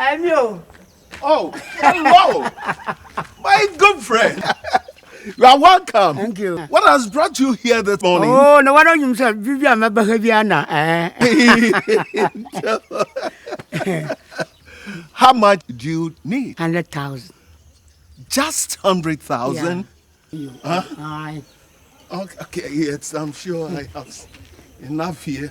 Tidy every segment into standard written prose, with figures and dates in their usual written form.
I'm you. Oh, hello. My good friend. You are welcome. Thank you. What has brought you here this morning? Oh, no one on himself. Vivian, my behavior. How much do you need? 100,000. Just 100,000? Yeah. Huh? Okay, yes, I'm sure I have enough here.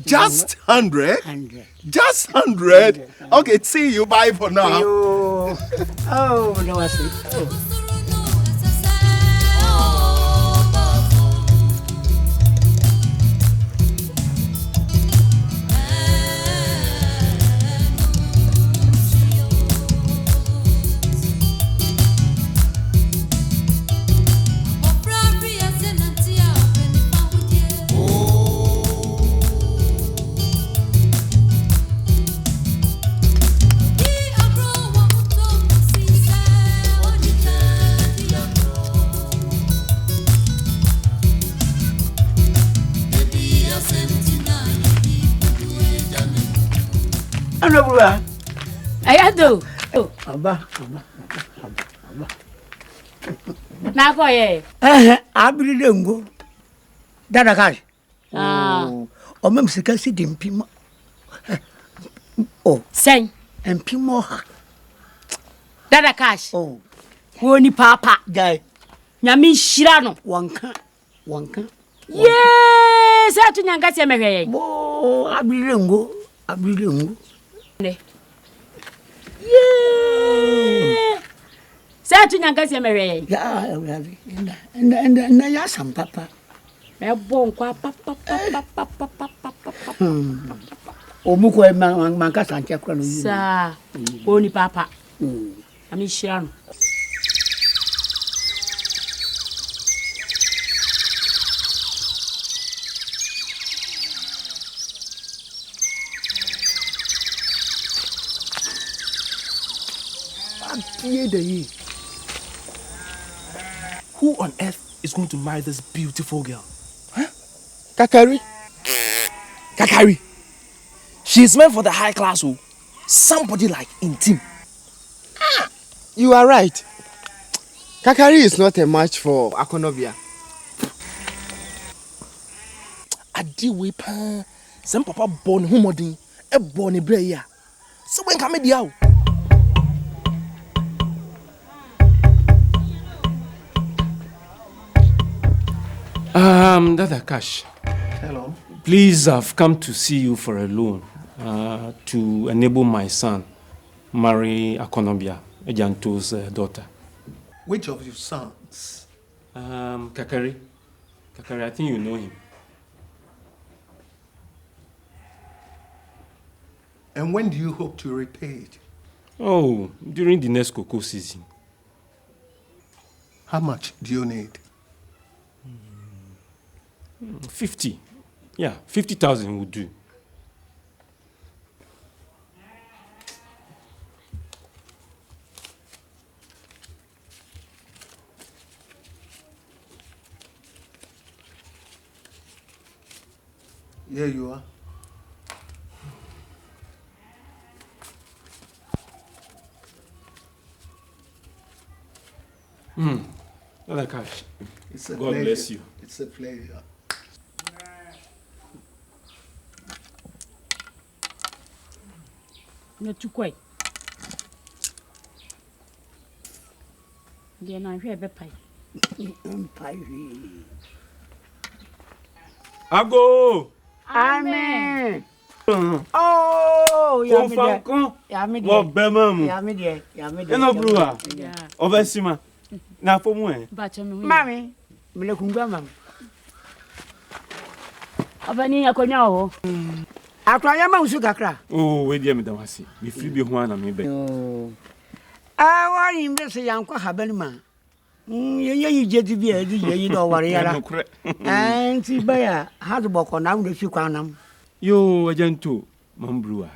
Just 100? 100. Just 100? Okay, see you. Bye for now. Oh, no, I see. Oh. Ayado. Aba. Na ko ye. Abiri dengo. Dada cash. O mem sika si dimpimo. Oh, Sen. empimo. Dada cash. Oh, Woni papa. guy. Nyami hira no. Wanka. Yes, atu nyanga se mehwe ye. Bo, abiri dengo. Ne. Yeah. Sa tu nyanga se mehwe. Ya, na ya sam papa. Me bon kwa papa. Omu ko manka sanche kwa no yi. Sa oni papa. Ami hira no. Who on earth is going to marry this beautiful girl? Huh? Kakari. She's meant for the high class. Oh, somebody like Intim. You are right. Kakari is not a match for Akonobia. Adi wepa. Some papa born humodin. E born ebreya. So when come diao? Dada Cash. Hello. Please, I've come to see you for a loan to enable my son marry Akonobia, Ejanto's daughter. Which of your sons? Kakari, I think you know him. And when do you hope to repay it? Oh, during the next cocoa season. How much do you need? 50. Yeah, 50,000 would do. Here you are. Dada Cash. It's a God pleasure. bless you. It's a pleasure. Na tukoi. Dia na hwe be pai. Ago! Amen. Oh, ya me de. Wo bemamu. Ya me de. Eno bruwa. Obesima. Na fomu e. Ba che me. Mami, me le kungwa mami. Abani akonya wo. Akwa ya ma usu kakra. Oh, we dia me da wasi. Me free bi ho ana me be. Wa yin be se yankwa habani ma. Ye jedi bi e di ye do ware yara. Anti ba ya hadu boko na wo fi kwanam. Yo, Ejanto, Mambrua.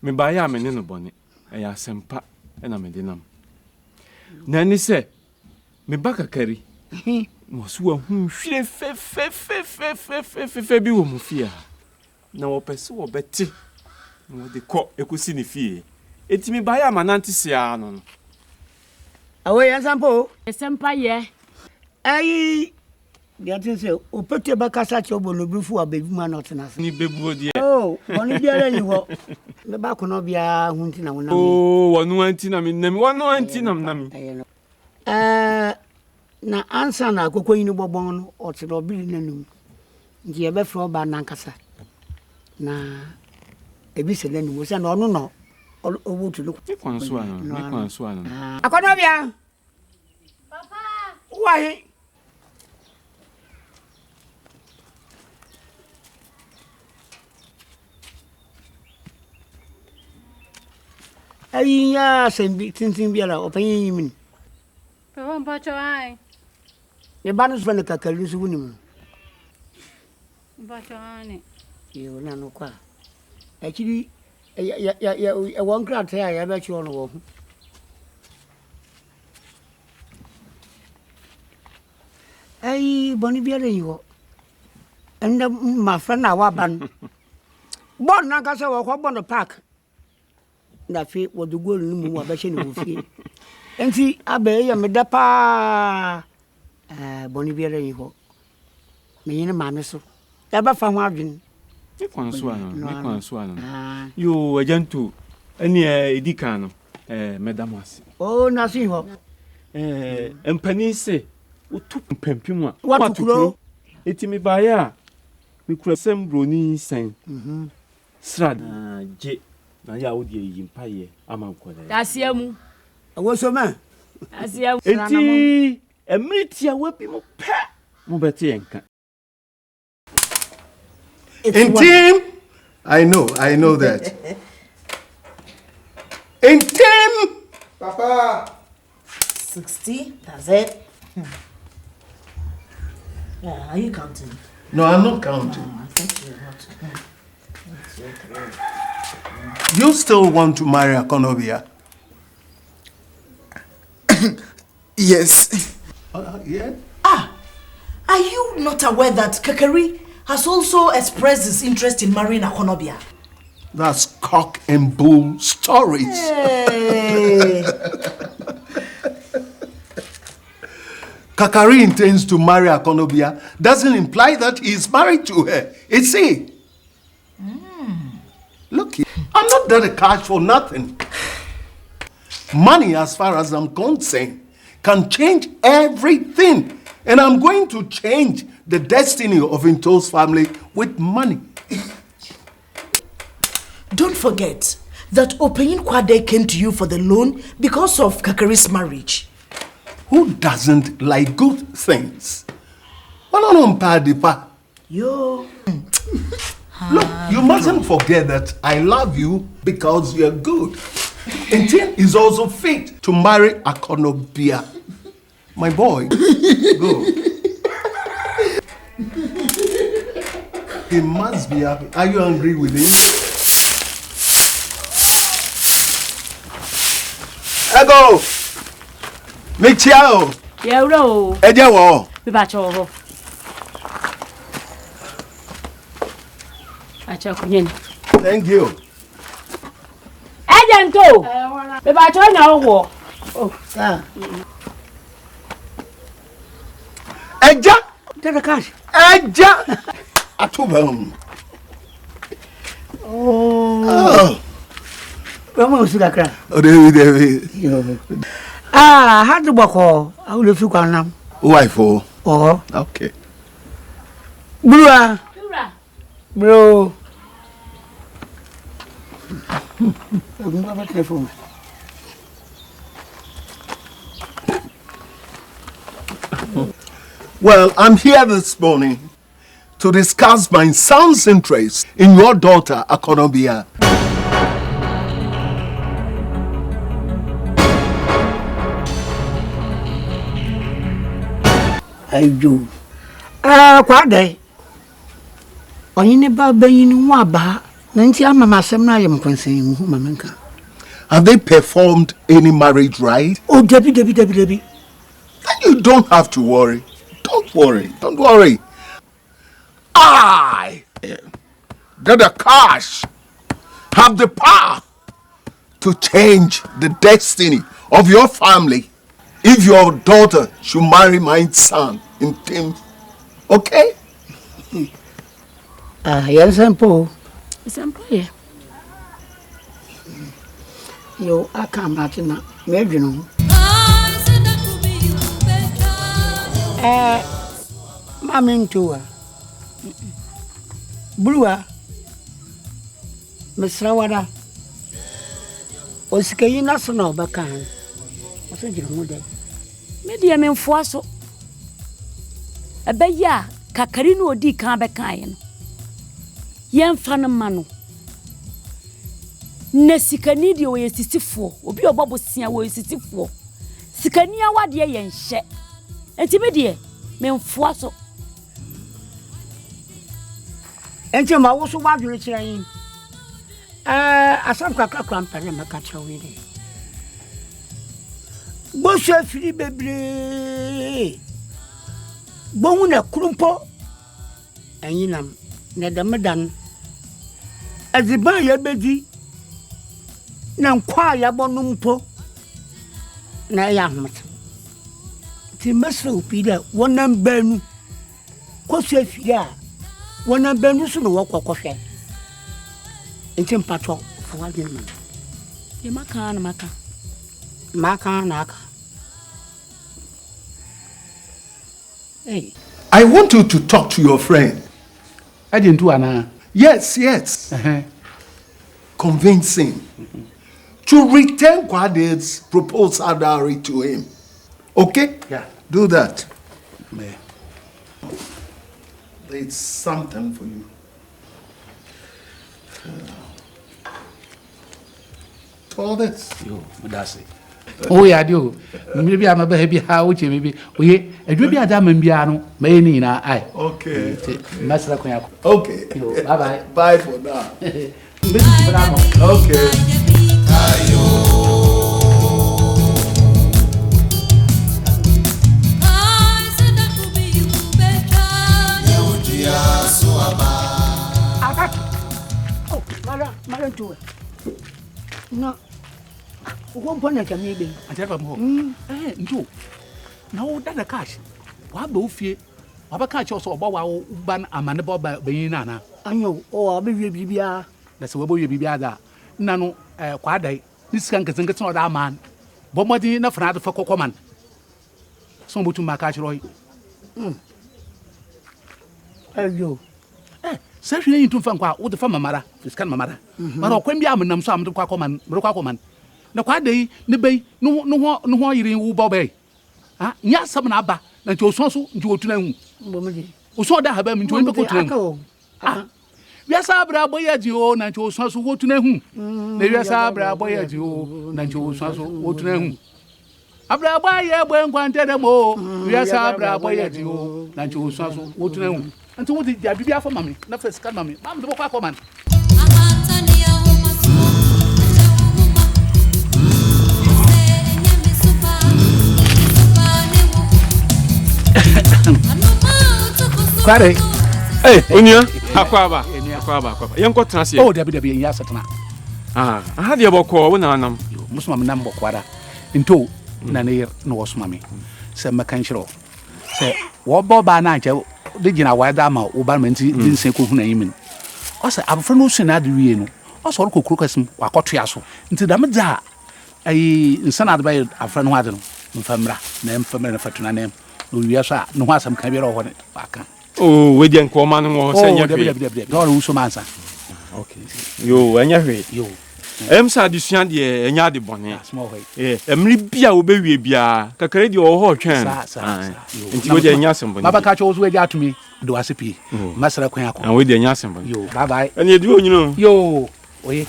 Me ba ya me ne no bone. E ya sempa e na me de nam. Na ni se me ba kakari. Mo so hu hwire fe bi wo mu fie ha. Na wo pese wo beti. No de ko ekosi ni fie. Eti me ba ya manante sia no. Awe yan sampo. Esempa ye. Ai dia tin se o pete ba kasa che obo no bifu abebi ma not na. Ni bebu de. Oh, boni biara ni ho. Me ba ko no bia hunti na wona. Oh, wonu anti na me nam. Wonu anti na nam. Na ansa na akoko yin bobon no o ti do biri nanum. Nti e be fro ba nankasa. Na ebi se nanum se na onu no owo tu lo. Me kwanso ano. Akono bia. Papa. Why? Ai ya sembi tintin biara opanyin yimin. Papa mpacho ai. Ne banu so na kakali so wunim. Mpacho ai. Yo na no kwa. Akiri ya won krata ya ba chi ono wo. Ai boni biara yiwo. Enda ma fa na wa ban. Bon na ka se wo ko bon park. Na fi wo du gol ni mu wa ba she ni wo fi. Enti abe ya me da pa boni biara yiwo. Me yin ma me so. Ya ba fa ho adwen. Me kwanso ano. Yo ajantu eni edika no madam ase. Oh na si ho. Empani se otu pempim a Watukuro. Eti me ba ya me kura sembroni sen. Srad je na ya wodi yimpa ye amankole. Asiamu. Awo so ma. Asiamu. Eti emiti a wabi mo pe mo beti enka. In team, I know that. In team, Papa. 60, that's it. Yeah, are you counting? no, I'm not counting. I think you're not. 1, 2, 3. You still want to marry Akonobia? Yes. Yeah. Are you not aware that Kakari has also expressed his interest in marrying Akonobia? That's cock and bull stories. Hey. Kakari intends to marry Akonobia doesn't imply that he's married to her. It's he. Look, I'm not there to cash for nothing. Money, as far as I'm concerned, can change everything. And I'm going to change the destiny of Into's family with money. Don't forget that Opeyin Kwade came to you for the loan because of Kakari's marriage. Who doesn't like good things? Yo. Look, you mustn't forget that I love you because you're good. Ntien is also fit to marry Akonobia. My boy, go. He must be happy. Are you angry with him? Ego! Michiao! Yero. Ejewo! Me ba cho ho. Acha kunyen. Thank you. Agento. Me ba cho na wo. Oh, ah. Eja! Take the cash. Eja! Atubam. Oh. Vamos suga kra. Oh, David. How do bako? I will fi kwanam. Wife, oh. Oh. Okay. Bro. Bro. I'm going to telephone. Well, I'm here this morning to discuss my son's interest in your daughter, Akonobia. I do. Kwade. Oyine ba bayin wa ba Nanti mama asem na yem konsen hu mamenka. Have they performed any marriage rite? Oh, Debbie. Then you don't have to worry. Don't worry. I, the cash, have the power to change the destiny of your family if your daughter should marry my son in Tim. Okay? Yes, simple. Simple, yeah. Yo, I can't imagine that. Maybe no. Mammy to her. Brewer, Miss Rawada. Osika national bakan. What's a general day? Medium in Fosso. A beya, Cacarino di Cambecayan. Yan Fanamano. Nesicanidio is 64, or be a bubble seer was 64. Sicania, what dear yen shed. And Tibedia, men Fosso. And your mouth also want to return. I some crack and catch away. Bosha free baby. Bone a crumpo. And yinam, Nedamadan. As the buyer baby. Now, quiet bonumpo. Nayam. Timaso Peter, one number. Quoth ya. One number no walk or coffee. In Tim Patrol for 1 year. You Maka. Hey. I want you to talk to your friend. I didn't do Anna. Yes. Convince him to return Quade's proposed dowry to him. Okay? Yeah. Do that. There's something for you. All this. Yo, that's it. Oh, yeah, do. Maybe I'm a baby. How would you maybe? We a baby Adam and Biano, may I. Okay. Master Quack. Okay. Bye bye. Bye for now. Okay. Madam to it. No. One point at maybe. I tell them, you. No, that's the cash. What do you What catch also about ban a man about being Nana? I know, or I'll be BBR. That's what you be other. Nano, quad this can get not that man. But what enough for another for common. Some to my catch Roy. You. Certainly into Fanqua, what the farmer mother, this can mamma. But when be am some to Quacoman, Brocacoman. No quad day, the bay, no you're in Ubobay. Ah, yes, some abba, and your son, you to them. Who saw that have been to go. Yes, Abra boy at you, and your sons who go to them. Yes, Abra boy at you, and your sons who go to them. Abra boy, when granted them all. Yes, Abra boy at you, and your sons who go to them. And to what did you be for mammy? Not first come, mammy. I'm the Quacoman. Quare. Hey, Unia, Aquaba. Young Trans. Oh, Debbie, yes, at night. I had the about call when I'm Muslim number quara. Into Nani knows mammy. Said Macanchero. Say, what Bob by night, did you know why Dama, Ubalmanti didn't say cook name? Also, I'm from no Senad Rieno. Also, Crocus, or Cotriaso. Into Damaza. I son out by a friend Waddle, Famra, name Family Fatuna name. Yes, no one some can be over it. Oh, we didn't call man or say, don't lose some answer. Okay. You and your way. You. Sad you shan't ye and yardy bonnet. Small way. Emily Bia will be Bia, Cacredio or whole chance. And you would Yassam. Baba catch always way out to me. Do I see Master Quack and with the Yassam. You, bye bye. And you do, you know. Yo, wait.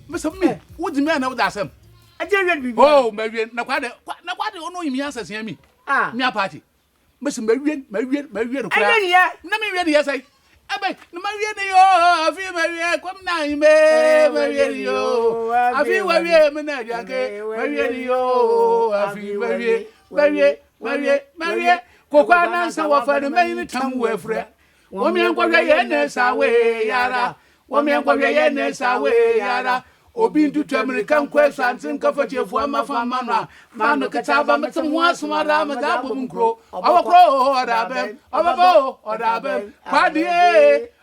Mr. Me, what's the man of that? I didn't be. Oh, Marian, Naquade, no, you answer me. Me party. Mr. Marian, no me ready, yes, I. No, Marian, I feel Marian, come now, Marian, I feel Marian, Marian, Coquana, so for the main tongue where Fred. Woman, what away, Yara. Woman, what away, Yara. Obin to American questions and comfort you for my famana. Mano Catava, but some once, Madame, Madame Crow, our crow, or Dabem, our bow, or Dabem, Paddy,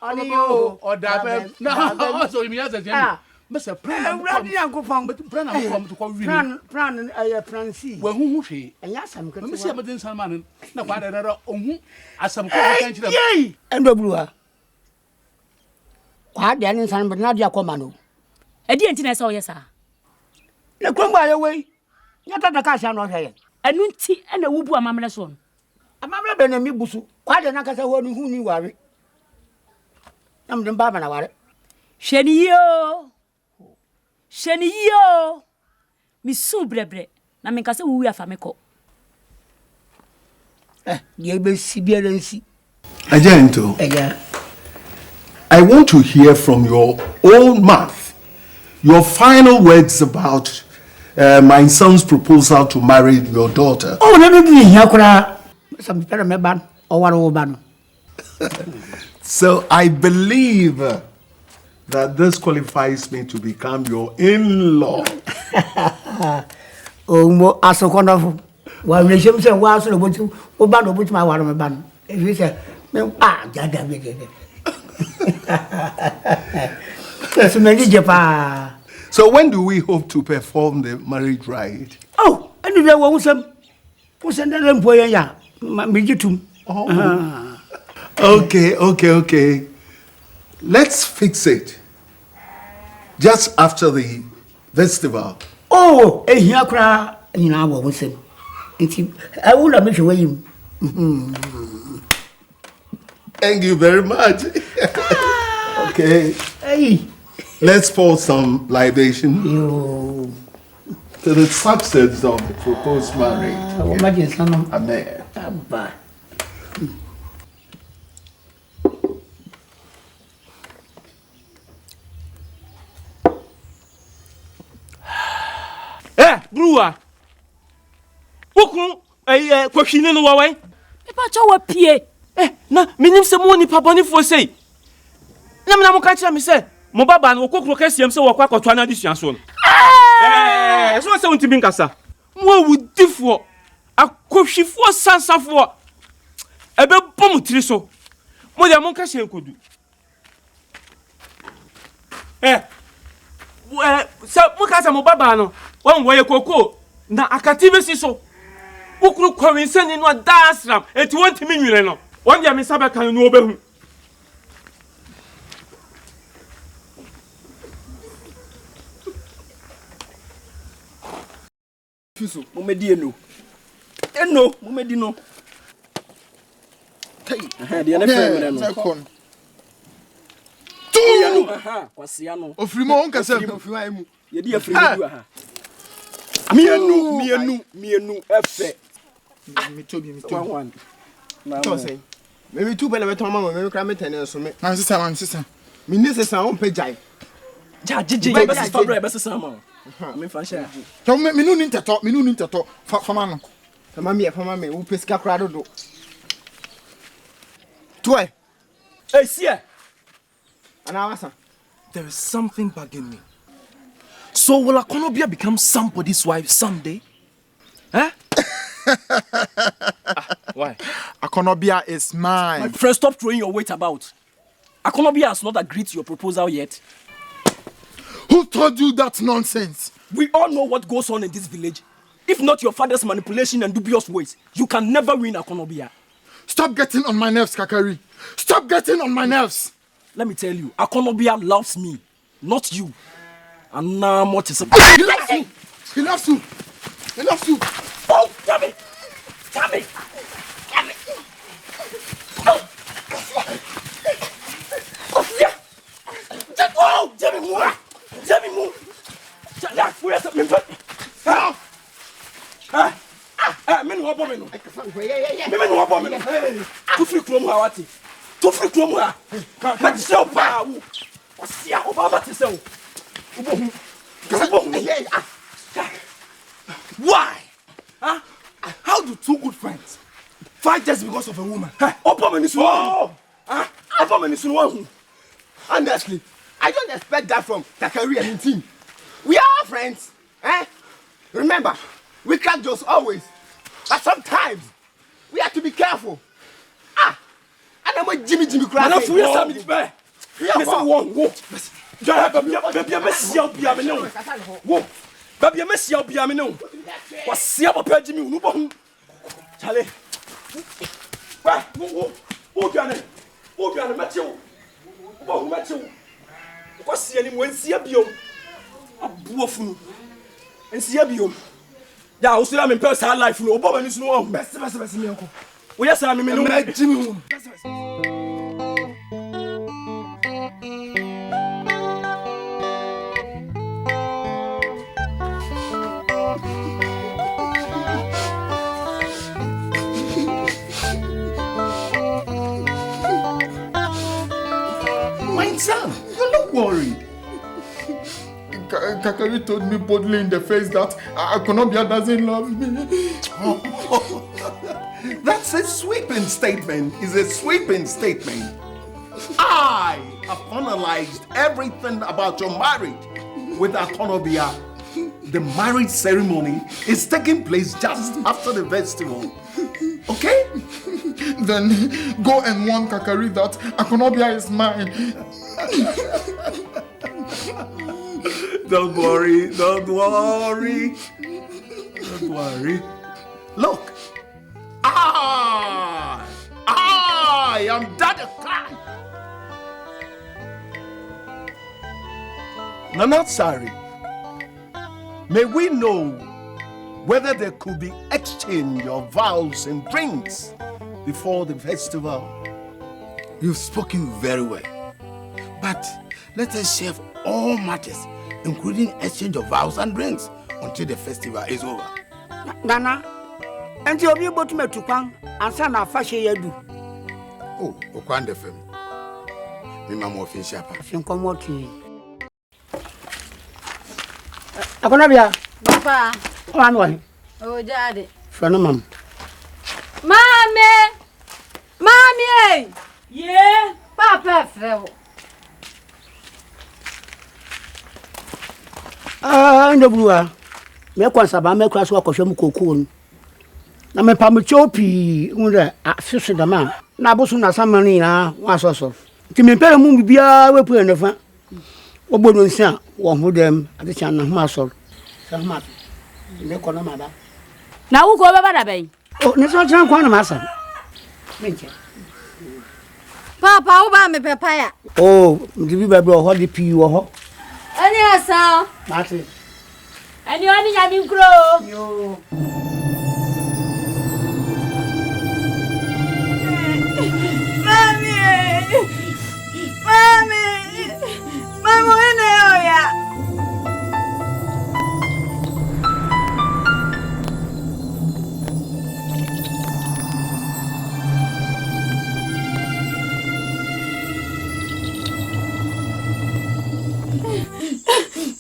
or you, or Dabem. No, also, he has a general. Mr. Pran, Uncle Fong, but Pran, come to call Pran, Francie. Well, who she? And yes, I'm going to say, but then some man, no matter, as some attention. Yea, and the brewer. What the answer, but not your commando. I didn't know, yes, sir. Now come by away. Not at the cash, I'm not here. I knew tea and a whoop, a mamma son. A mamma been a mibusu. Quite a Nakasa one who knew worry. I'm the Barbara. Shenio, Miss Subrebre, Namicasa, we are Famico. You be Siberian. Agento, I want to hear from your own mouth your final words about my son's proposal to marry your daughter. Oh, let me be here. Some parameban or one over. So I believe that this qualifies me to become your in-law. Oh, as so wonderful. Well, the ships and was about to Obano, which my one of my band. If you say, So when do we hope to perform the marriage rite? Oh, and there was some send them for ya. Okay. Let's fix it. Just after the festival. Oh, and here cry in our wisdom. I will not make you away. Thank you very much. Okay. Hey. Let's pour some libation to the success of the proposed marriage. Amen. Brewer. Who question in the way? Papa, chow a pie. Na, minim se money papa for say. Na catch me say. Mobaba no kokro kesiam se wakwa kwatwa na disua so no. So say unti binkasa. Mo wudifo akohwifo sansafo. Ebe bom tiri so. Mo dia mon ka hye nkodu. Se mo ka se mobaba no, won woye koko na akati besi so. Wukru kwensani no dasram eti wonti mi nwire no. Won dia me sabe kan no obehu. So, Momedi no. Eno, Momedi no. Hey, the other friend. Two. Kwasiano. Ofrimo on kasem. Ofrimo mu. Ye di afrimu du ha. Mienu efe. Me tobi. One. Na say. Me two bele beton mama me kra me tene so me. Man sister. Me ni sister on pejai. Ja jiji be sister bro be sister ma. Me fa share. So me no ni nteto. Fama no. Fama me. Wo pesika kra do. Toy. Hey, see ya. Anawasa. There is something bugging me. So will Akonobia become somebody's wife someday? Huh? Why? Akonobia is mine. My friend, stop throwing your weight about. Akonobia has not agreed to your proposal yet. Who told you that nonsense? We all know what goes on in this village. If not your father's manipulation and dubious ways, you can never win Akonobia. Stop getting on my nerves, Kakari. Stop getting on my nerves. Let me tell you, Akonobia loves me, not you. And now what is He loves you. He loves you. He loves you. Oh, damn it. Damn it. Damn it. Oh. Men who bomb. Men who bomb. To free from Hawati. To free from her. But so power. What's the Obama to say? Why? Huh? How do two good friends fight just because of a woman? Obama is one. Obama is one. Honestly, I don't expect that from Kakari and his team. We are all friends. Remember, we crack jokes always. But sometimes, we have to be careful. And I'm a Jimmy crack. I'm not for you, Sammy. Listen, one. Baby, I miss you, Whoa. Baby, I miss you, What's the other Jimmy? No, Charlie. Who Matthew? Matthew. What's the name? When Siabium? A buffalo. And Siabium. Yeah, also I'm in personal life. No, Bob is no best. We are saying, no, Jimmy. My son, you look worried. Kakari told me boldly in the face that Akonobia doesn't love me. That's a sweeping statement. It's a sweeping statement. I have analyzed everything about your marriage with Akonobia. The marriage ceremony is taking place just after the festival. Okay? Then go and warn Kakari that Akonobia is mine. Don't worry. Don't worry. Look, I am Dada Khan. Nana Sari, may we know whether there could be exchange of vows and drinks before the festival? You've spoken very well. But let us share all matters, including exchange of vows and drinks, until the festival is over. Nana, and you'll be able to make Tupan and send our fashion yadu. Oh, Okwande fem. Me mama ofin shapa. Fin komo ti. Akonabia. Papa. One way. Oh, Daddy. Friend of mom. Mommy! Yeah. Papa, Phil. No blue. Me kwansaba me kwaso akohwem kokon. Na me pamuchopi unre afisi da man. Na bosu na samani na wasoso. Ti me pere mu bibia wepu enefa. Obodo nsia wo ho dem adecha na ho aso. Sa ho ma. Me kono ma ba. Na wo ko beba da ben. Oh, ne so tran kwa na masa. Menche. Papa, wo ba me pepaya. Oh, ndibi bebe ho di pi wo ho. Ani asa. Mate. Ani oni nya mi nkro. Yo. Mama, ene oya.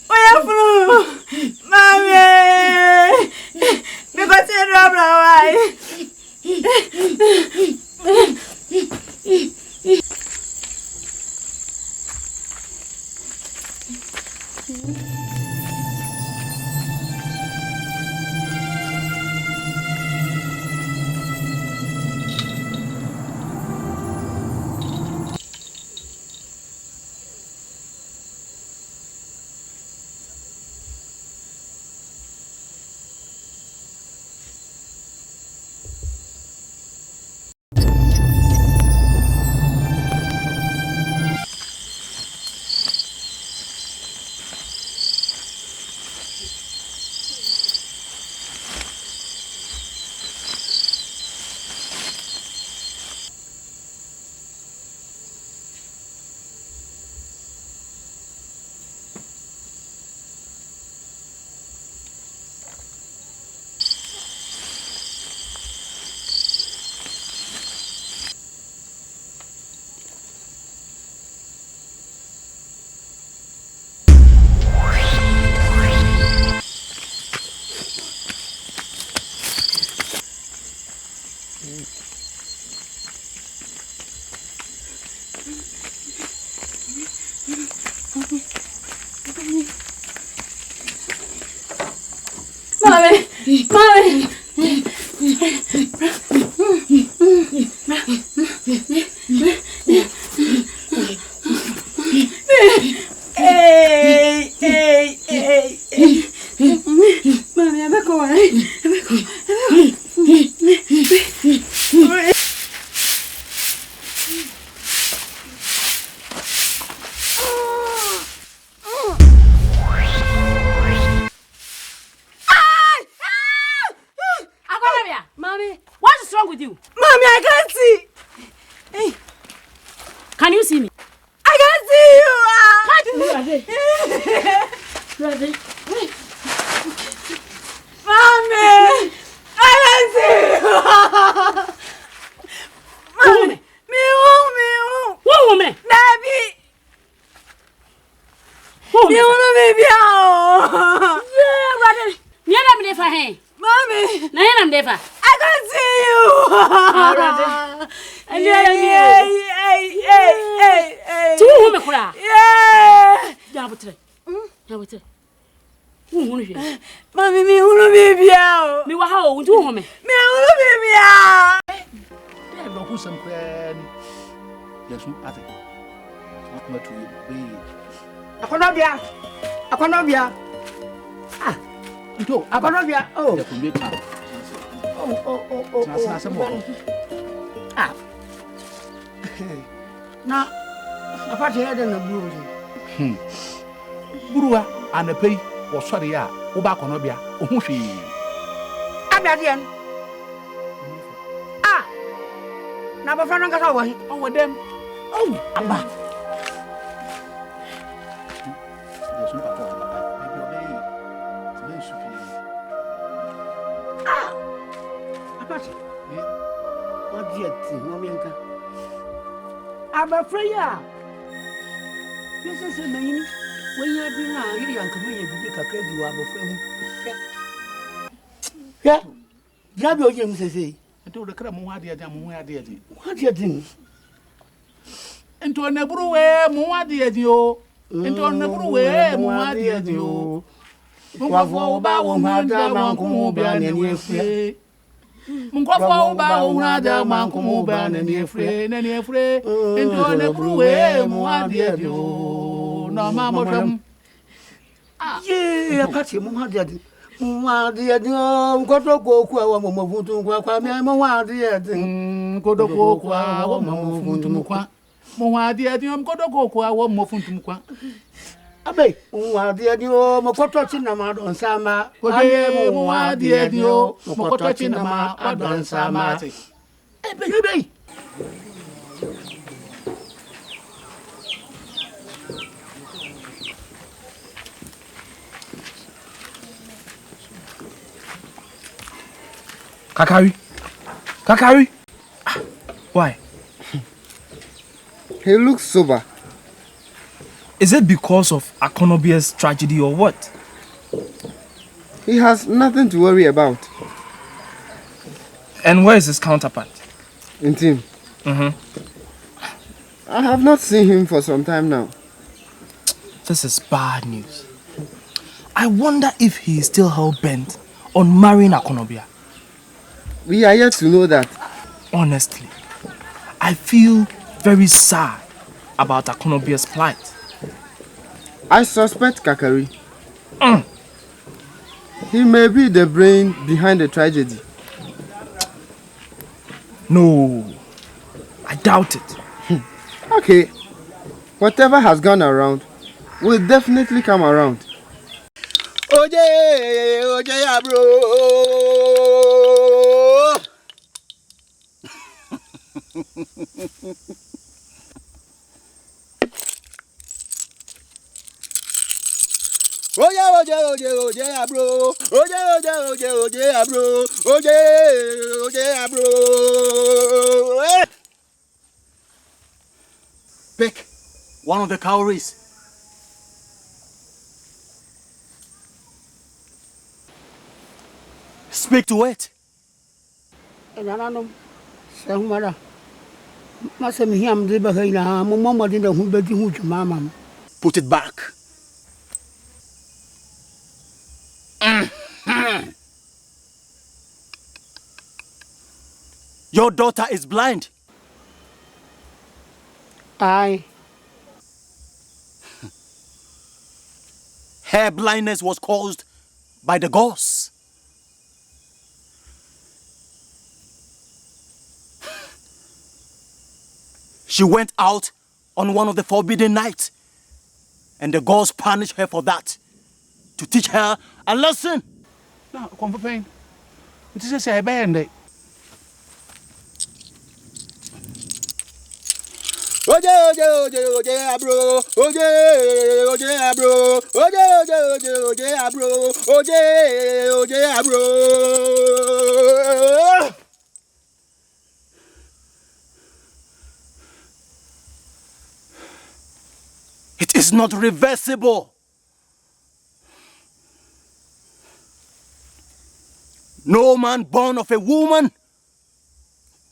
Oya furu. Mami. Me ko se rabra wai. Mommy! Mommy! Hey! Mommy, I'm going. Mommy, what is wrong with you? Mommy, I can't see. Hey. Can you see me? I can't see you. Ready? Mommy, I can't see you. Mommy, me. What woman? Dabi. Me wanna baby out. Yeah, brother. You're not there for him. Mommy, no, you're not there for. I can't see you. Hey. Two women cry. Yeah. Jabutre. Mommy, me wanna baby out. Me wa how two women. Me wanna baby out. Yeah, no, who's some friend? Yes, I think. What much will be? Akonobia. Ah. Ito, Akonobia. Oh. Ya kumeka. Oh. Sasa mo. Ah. Na apart here na buru. Buruwa anapei wo sori a wo ba konobia ohun hwe. Abiadian. Ah. Na ba fana ngasa wo hi. Oh dem. Oh, aba. Yesu papa wa baba. Baby obey. Tibe supi. Ah. Apart. What yet? No menka. Aba freya. This is a man. When you have been now, you can come here to make a crazy wabble from. Yeah. Grab your James say. Ento de kra mo ade ade mo ade ade. What do you think? Ento na buruwe mo ade ade o. Ento na buruwe mo ade ade o. Munkwafo ba wo hada manku bia na ni efre. Munkwafo ba wo hada manku bia na ni efre. Ento na buruwe mo ade ade o. Na mama dam. Yeah, Patty, Muhammad. Muhammad, Koto kwa wa mavutu kwa me Muhammad. Koto kwa wa mavutu kwa. Muhammad, koto kwa wa mavutu kwa. Abe, Muhammad, Mokoto chinama don sama. Oye, Muhammad, Mokoto chinama don sama. Ebe. Kakari. Why? He looks sober. Is it because of Akonobia's tragedy or what? He has nothing to worry about. And where is his counterpart? In team. I have not seen him for some time now. This is bad news. I wonder if he is still hell-bent on marrying Akonobia. We are yet to know that. Honestly, I feel very sad about Akonobia's plight. I suspect Kakari. He may be the brain behind the tragedy. No, I doubt it. Okay, whatever has gone around will definitely come around. Oje, bro. Oje, bro. Oje, bro. Oje, bro. Pick one of the cowries. Speak to it. So, mother, Master, me, I'm the behind. Mamma didn't know who bet you, Mamma. Put it back. Your daughter is blind. Aye. Her blindness was caused by the ghosts. She went out on one of the forbidden nights, and the ghosts punished her for that, to teach her a lesson. No, come for pain. It is a band. Oje abro, oje abro. It is not reversible. No man born of a woman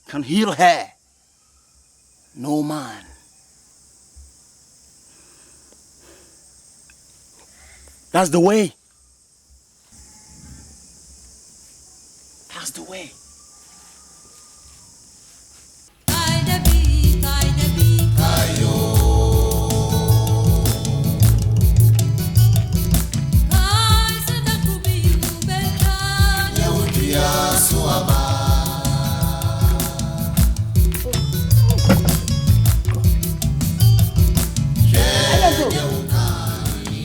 can heal her. No man. That's the way. That's the way.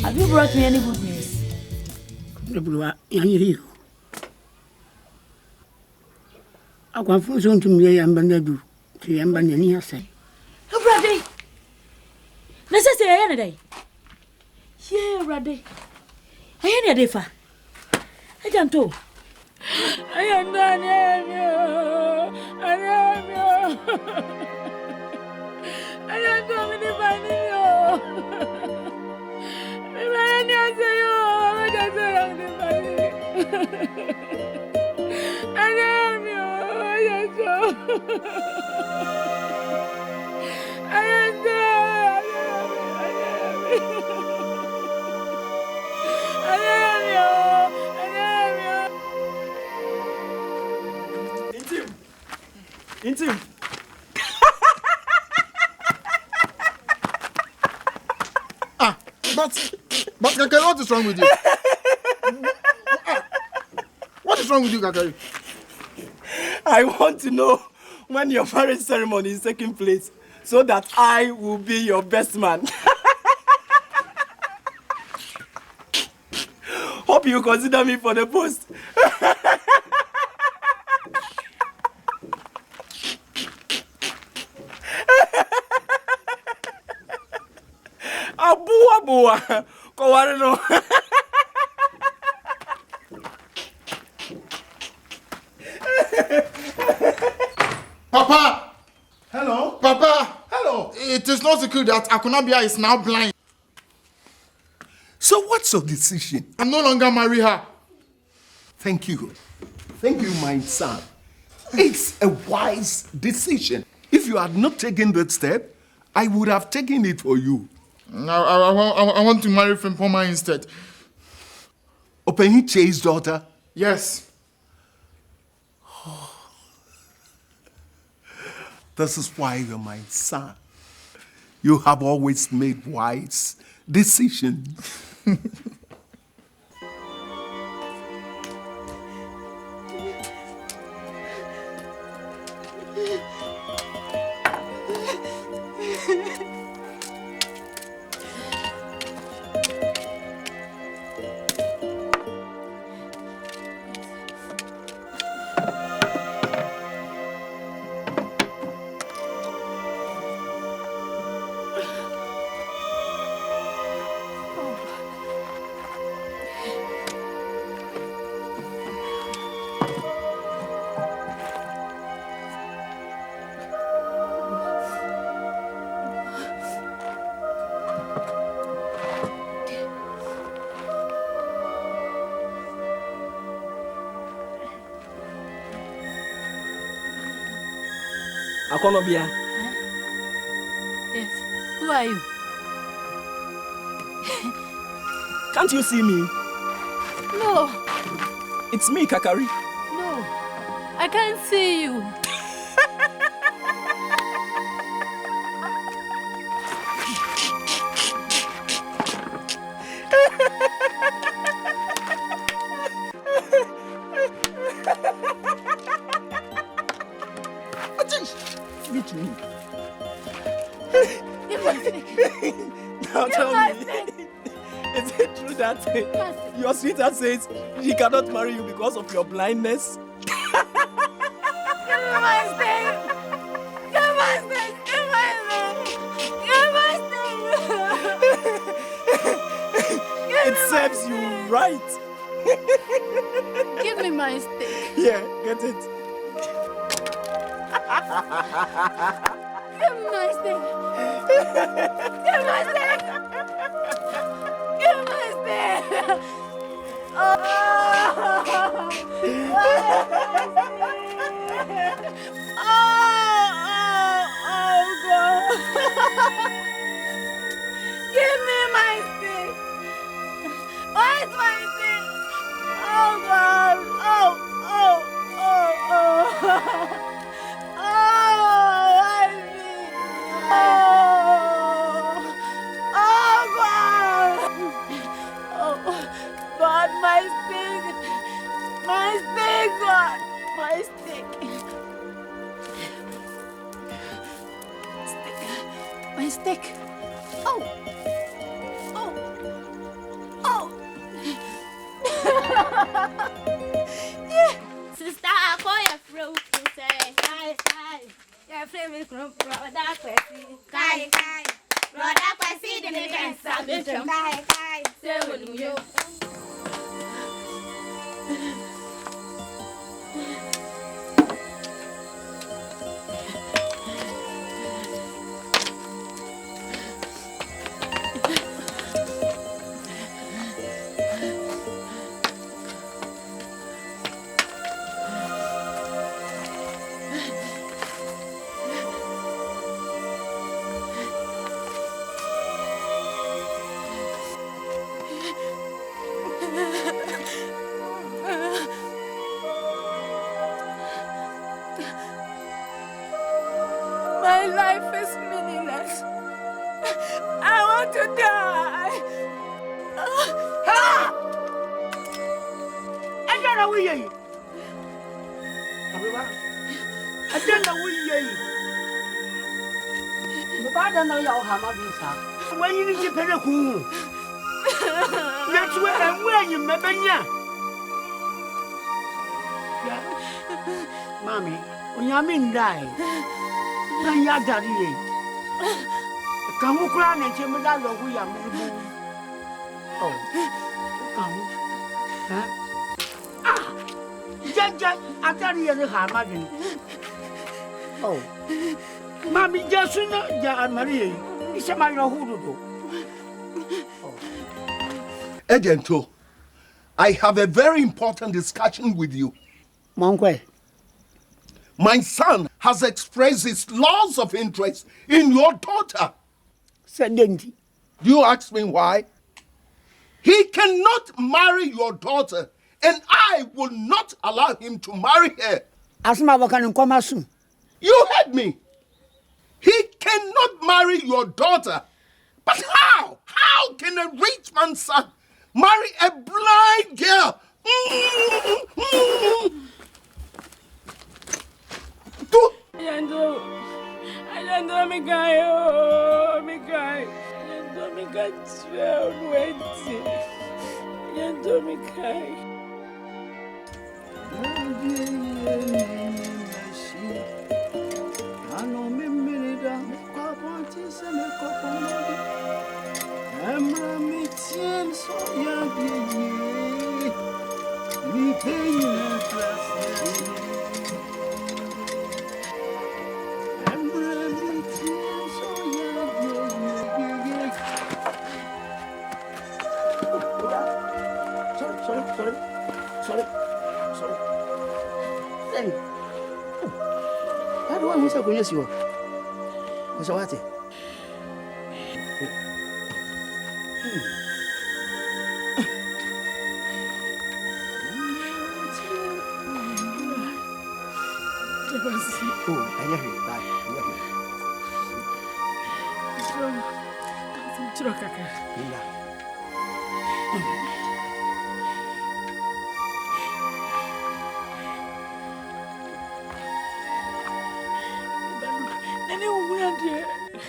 Have you brought me any good news? I can force on to me and Banadu to Yambanani. I say, Oh, Brady. Let's say any day. Yeah, Brady. I ain't a differ. I can't do. I am done. I am you. I am going to find you. Intim. But Kakari, what is wrong with you? What is wrong with you, Kakari? I want to know when your marriage ceremony is taking place so that I will be your best man. Hope you consider me for the post. Abua, Kowarino. Papa! Hello? Papa! Hello? It is not secret that Akunabia is now blind. So what's your decision? I'm no longer marry her. Thank you. Thank you, my son. It's a wise decision. If you had not taken that step, I would have taken it for you. I want to marry Frimpoma instead. Openhi Che's daughter? Yes. This is why you're my son. You have always made wise decisions. Akonobia. Yes. Who are you? Can't you see me? No. It's me, Kakari. No. I can't see you. Speak to me. Now tell me, is it true that your sweetheart says she cannot marry you because of your blindness? Give me my stick! Give my stick! Give my stick! It serves you right. Give me my stick. Yeah, get it. Give me my stick. Give my stick. Give my stick. Oh, God. Give me my stick. Where's my stick? Oh, God. Oh. God, my stick, God, my stick, my stick. Oh. Yeah. Sister, I call your fruit. Say, kai. Your favorite group, brother, kai. Brother, see the dance, kai. Say, will you? My life is meaningless. I want to die. I don't know where you I don't know where you but I don't know your hammer. When you need to pay a cool. That's where you met. Mommy, when you're in die. Come on, cry and tell me that we are moving. Oh, come. Just, I tell you, the hammer. Oh, Mammy, just Marie, it's a man who do. Agento, I have a very important discussion with you. Monkey. My son has expressed his loss of interest in your daughter. Do you ask me why? He cannot marry your daughter, and I will not allow him to marry her. You heard me. He cannot marry your daughter. But how? How can a rich man's son marry a blind girl? I don't know me guy. Oh, me guy. I don't know me guy. Wait. I don't know me guy. Sorry. who said, yes, you was what? Oh, I hear you. Bye.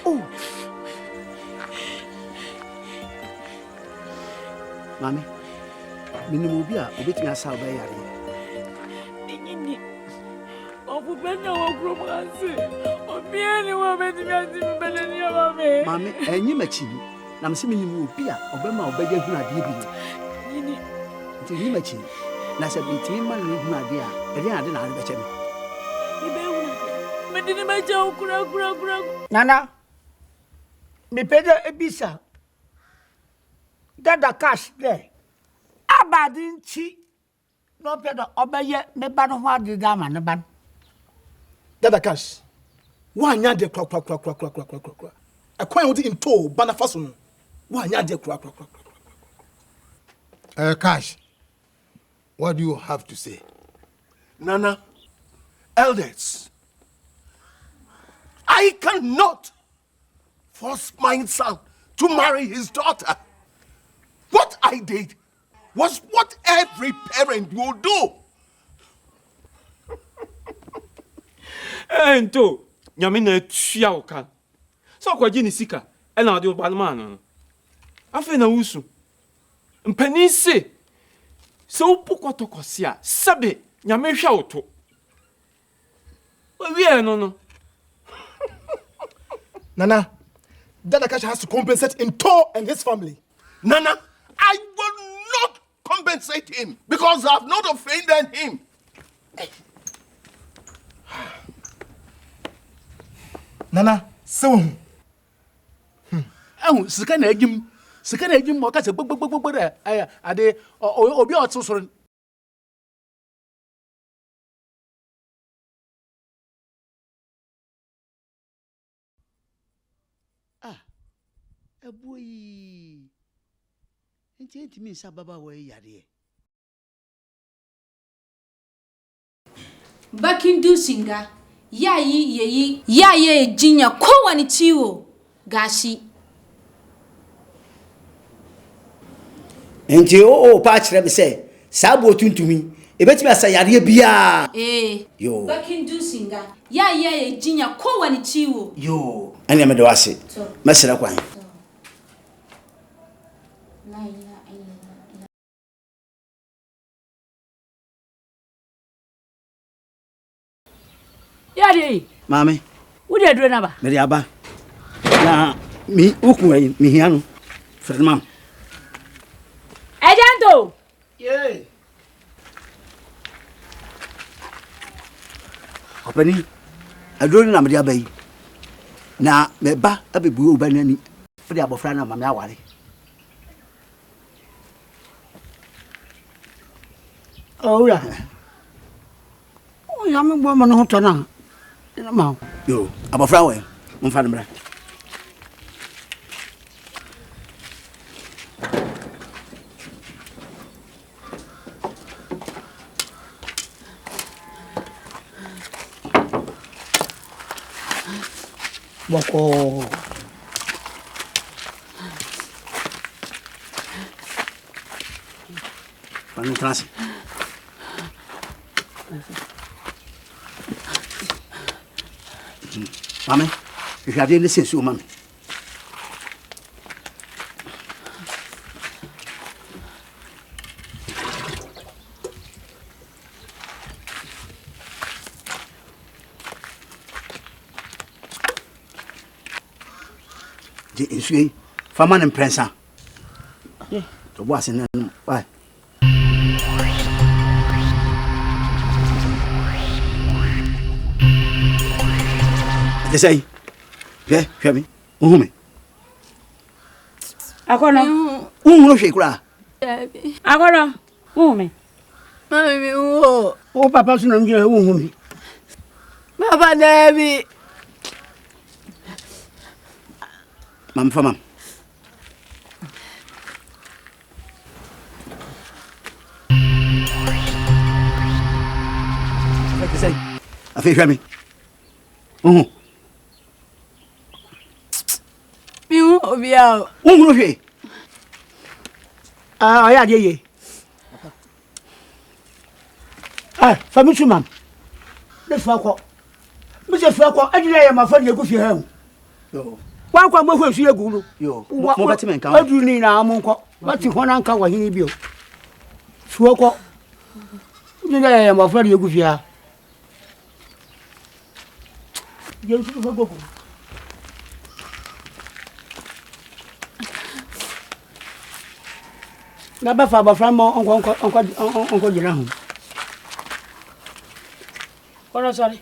Oh, Mammy, minimum be a bit me as I'll be at it. Mammy, and you met him. I'm seeing you be a Obama or beggar who are giving you. You met him. That's a bit him, my dear. And I didn't know. Nana, me pay the ebisa. That the cash there. Abadin chi. No pay the obey me ban what the dam and the ban. That the cash. Why not the clock. A coin in tow, Banafasun. Why not the clock. Cash, what do you have to say? Nana, elders, I cannot force my son to marry his daughter. What I did was what every parent will do. Ento, nyamina tuyaoka. So kwa jini sika, ena adi obalmano. Afe na usu. Mpeni se upuko tokosia, sabe, nyame hwa oto. We no. Nana, Dada Cash has to compensate in tow and his family. Nana, I will not compensate him because I have not offended him. Nana, so. Oh, Sakana Jim, Mocas, a day or be also sorry. A boy. It means Sababa way, Yadi. Bakindu Singa. Ya ye jinya kwa ni chiwo gashi. Enti o pa kire me say sabo tuntumi e betimi asayare bia yo Bakindu Singa ya ye jinya kwa ni chiwo yo anya me do ase mesere kwan Yadi Mami wo dey do na ba me dey aba na mi ukun ayi mi hianu fred mam Ejanto Openi adoni na me dey abai na me ba abebu oba nani fred abofra na mama aware ya o ya me gbo mo no to na ma yo abofra we mo fa ndra boko Para trás. Mami, regardez le sensu, mami. Je suis femme en prince. Tu vois, c'est non. Ouais. Say, yeah, hear me. Akono. No shake kura. Akono. Mami, o papa sunu nje me. Papa Dabi. Mam fa mam. Say, I feel me. You obia. Won't go Ah, yeah, yeah. Ah, Famichu mam. Let's walk. Mr. Flacco, I didn't my friend you go for him. Yo. One come over to your guru. Yo, what Batiman count? What do you need now, Monco? What you want uncle when he built? Swoko. Did I am afraid you go here? You should go. Never father from Uncle Jerome. Oh, sorry.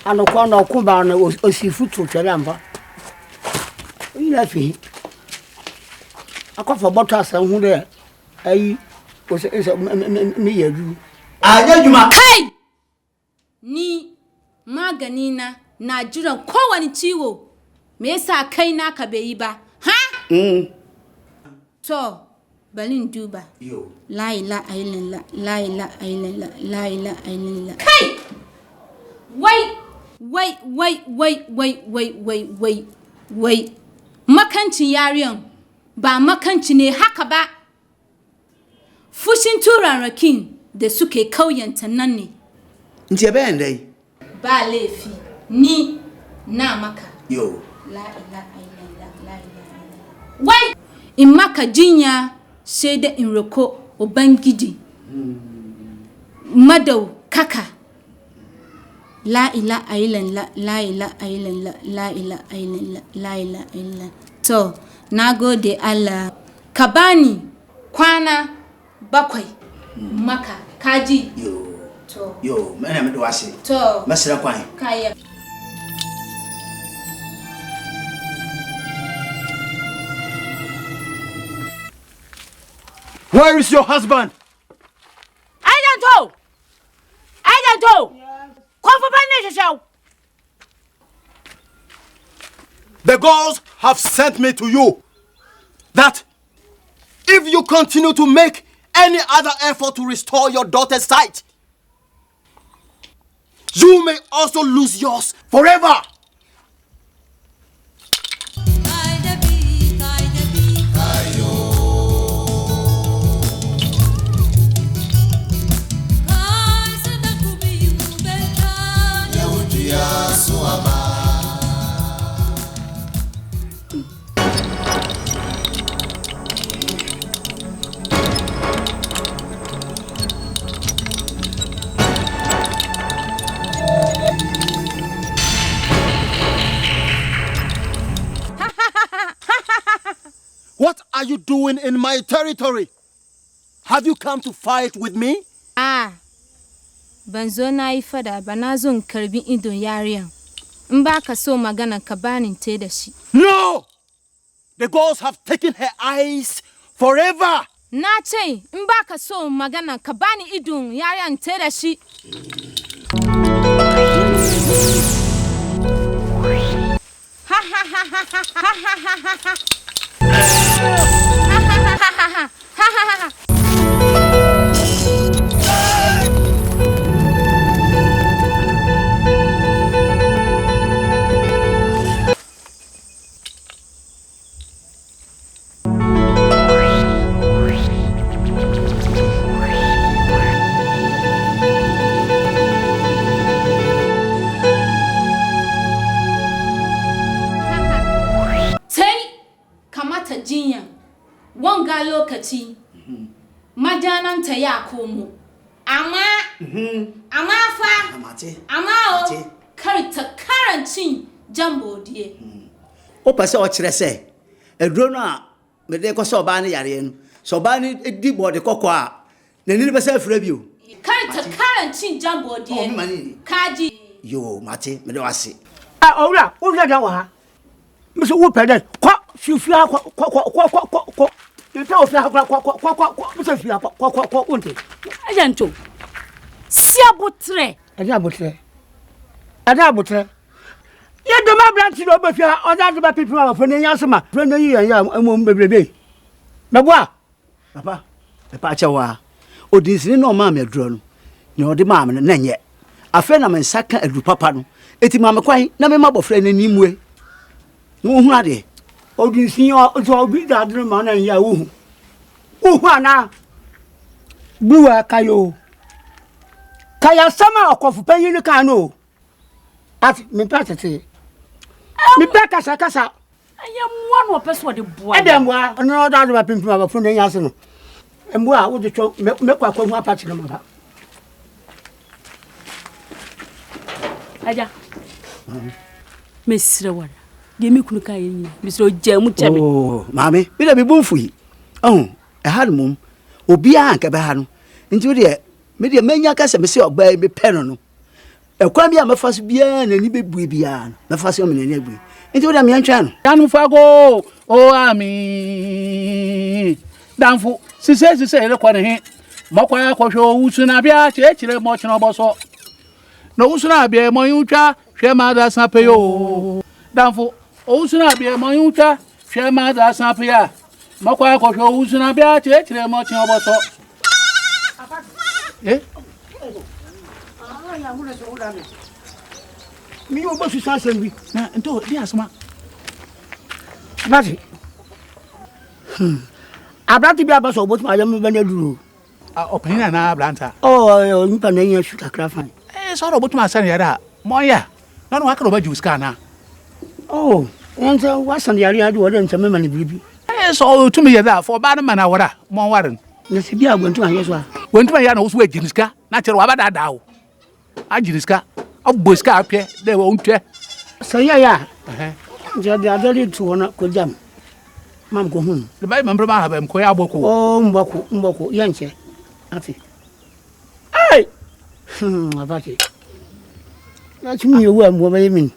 Ano kwa na kumba na osifutu kyeramba. Ina fi. Akọfọ bọta asan hu de ayi me yadu. Anya juma kai ni magani na jiran kowani ciwo. Me yasa kai naka bai yi ba? Ha? To, balin duba. Yo. La ilaha illallah, la ilaha illallah, la ilaha illallah. Kai! Wai. Makancin yariyan ba makanci ne haka ba. Fushin turarrakin da suke kauyanta nan ne. Nti bayan dai. Ba laifi ni na maka. Yo. La ilaha illallah, la ilaha illallah. Wai! In maka jinya sai da in roko Ubangiji. Madau kaka. La ilaha illallah, la ilaha illallah, la ilaha illallah, la ilaha illallah. To, nagode Allah. Ka bani kwana 7 maka kaji. Yo, mena me do ase. To, masira kwan. Kaya. Where is your husband? I don't know. The gods have sent me to you that if you continue to make any other effort to restore your daughter's sight, you may also lose yours forever. What are you doing in my territory? Have you come to fight with me? Ban zo na yi fada ba na zo in karbi idon yariyan. In ba ka so magana ka bani te da shi. No! The gods have taken her eyes forever. Na ce in ba ka so magana ka bani idon yariyan te da shi. Jinya wanga lokaci majananta ya komo amma kar ta karancin jambodiye o pese o kire se eduro no a me de ko so ba ne yare no so ba ne di body kokko a na ni be se afra bio kar ta karancin jambodiye kaji yo mate me de wase owura da wa ha. Mr. Whooped, fia ko you tell fia ko so fia ko unte ajanto si abotre ada abotre ye do ma branch no be fia oda do ba pipi ma fo ne yasema fo ne yi ya mo bebrebe meboa papa e pa chawa odinsini no ma me aduro no ne odi ma me na nye afa na me saka adu papa no eti ma me kwan na me mabofra na nimue no hu ade odinsini o so obi da aduro ma na ya hu ana buwa kayo kaya sama okofu panyin ni kan no at me patete me peka kasa ayam one no person de boa edemwa no da do ba pimpim ba fun den yase no emboa wo de twa me kwa hu apache no ma aja mesre wala de me kunu kan yin mesre jamu chebe oh mami bi da bi bunfui ehad mum obi anka be ha no nti de me de manya ka se me se oba me peno no ekwa bia mefaso bia na ni bebue bia mefaso me na ni abue nti de me antwa no danu fago o ami danfu sise ele kwa ne he mokwa akwhwe wusu na bia chechire mo chino boso no wusu na bia mo yutwa hwe ma da sape yo danfu wusu na bia mo yutwa hwe ma da sape ya mokwa akwhwe wusu na bia chechire mo chino boso mi yo bosu sansen bi na ento di asma bati abrati bi abaso bosu ma yam be na duro opinion na abranta oh nipa na yen shuka krafan so ro botu ma san yara mo ya no wa ka ro ba ju ska na oh ento wasan yari adu wo dem tame mani bibi so to me yada for ba na mana wara mo warin na se bia gwantu an yeso a gwantu ya na wo so ajiriska na chere wa ba da dawo ajiriska oboska apia de wo ntwe so ya je de adali tu na ko jam mam ko hun de bai member ma ha ba mko ya boko oh mboko yanche ati ai abati na chimi yo wa mo ba yemin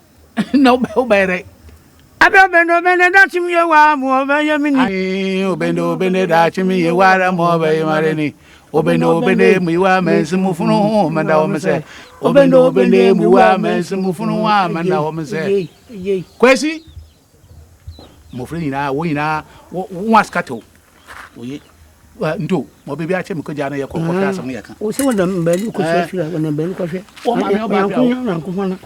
no be obere abendo da chimi yo wa mo ba yemin ai obendo da chimi yo wa mo ba yemare obendo mi wa mensimu funu manda o mese obendo mi wa mensimu funu wa manda o mese kwesi mo fre nyina wo nyina wo askato oye ndo mo bebi ache mi ko jana ye kokko asam ne yaka o se wona mbeli ko se fira wona mbeli ko fe o ma me o ba na ko fona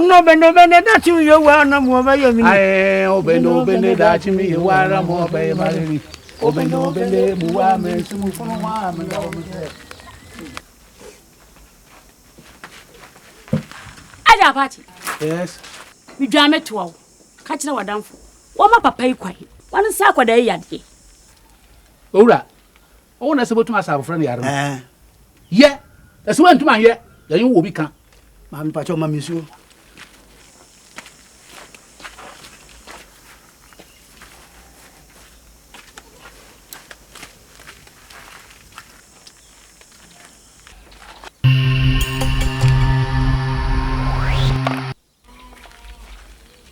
no bendo da chimi yo wa na mo ba yemin ai obendo da chimi yo wa ra mo ba yemare ni obendo mu wa mensimu funu wa manda o mese aja party yes mi dwame to ka kire wadanfo wo ma papa yi kwai wan sa kwada yi yade owura o na se botuma sa afofra ne yare ye ese wan tuma ye ya yin wo bi kan ma mi pa cho ma mi su